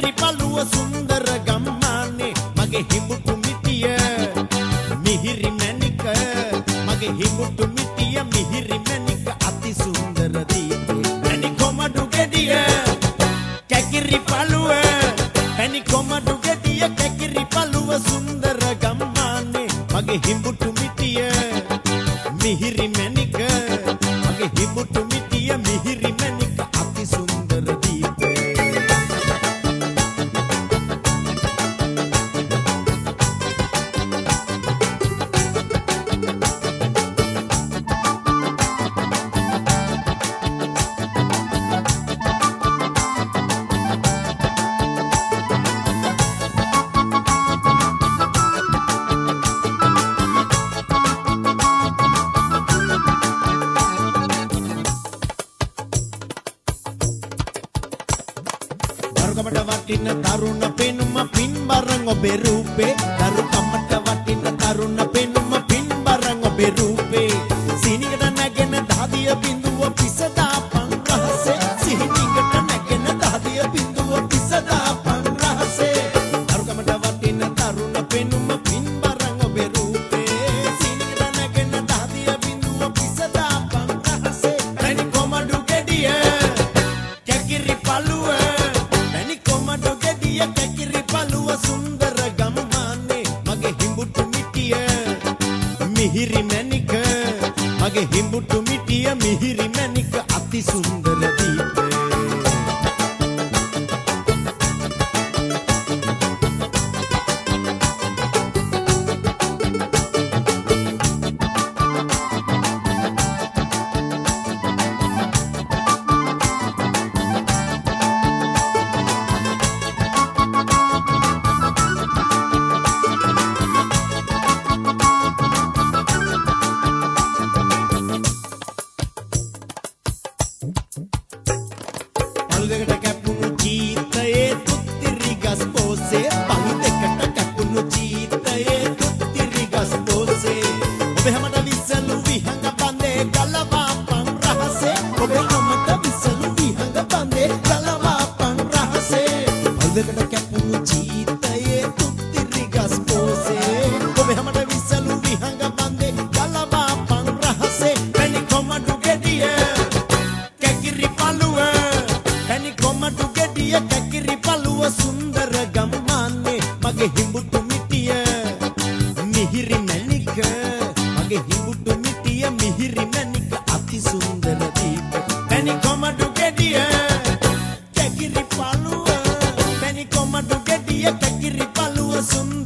කැකිරි පළුව සුන්දර ගම්මානේ මගේ හිඹුටු මිටිය මිහිරි මැණික මගේ හිඹුටු මිටිය මිහිරි මැණික අති සුන්දර දීපේ පැණි කොමඩු ගෙඩිය කැකිරි පළුව පැණි කොමඩු ගෙඩිය කැකිරි පළුව සුන්දර ගම්මානේ මගේ හිඹුටු මිටිය මිහිරි මැණික මගේ හිඹුටු මිටිය මිහිරි මැණික අති සුන්දර දීපේ දරුකමට වටින තරුණ පෙනුම පින්බරන් ඔබේ රූපේ දරුකමට වටින තරුණ පෙනුම පින්බරන් ඔබේ රූපේ සිහිනකට නැගෙන දහදිය බිඳුව පිසදාපන් රහසේ සිහිනකට නැගෙන දහදිය බිඳුව පිසදාපන් රහසේ දරුකමට වටින තරුණ පෙනුම පින්බරන් ඔබේ රූපේ සිහිනකට නැගෙන දහදිය බිඳුව පිසදාපන් රහසේ පැණි කොමඩු ගෙඩිය කැකිරි පළුව කැකිරි පළුව සුන්දර ගම්මානේ මගේ හිඹුටු මිටිය මිහිරි මැණික මගේ හිඹුටු මිටිය මිහිරි මැණික අති සුන්දර දීපේ පළු දෙකට කැපුණු චීතයේ තුත්තිරි ගස් පොසේ පළු දෙකට කැපුණු චීතයේ තුත්තිරි ගස් පොසේ ඔබ හැමත විසලු විහඟ බඳේ ගලවා පන් රහසේ ඔබ හැමත විසලු විහඟ බඳේ ගලවා පන් රහසේ පළු දෙකට කැපුණු චීතයේ තුත්තිරි ගස් පොසේ ඔබ හැමත විසලු විහඟ බඳේ ගලවා පන් රහසේ පැණි කොමඩු ගෙඩිය කැකිරි පළුව පැණි කොමඩු ගෙඩිය කැකිරි පළුව සුන්දර ගම්මානේ මගේ හිඹුටු මිටිය මිහිරි මැණික මගේ හිඹුටු මිටිය මිහිරි මැණික අති සුන්දර දීප පැණි කොමඩු ගෙඩිය කැකිරි පළුව පැණි කොමඩු ගෙඩිය කැකිරි පළුව සුන්දර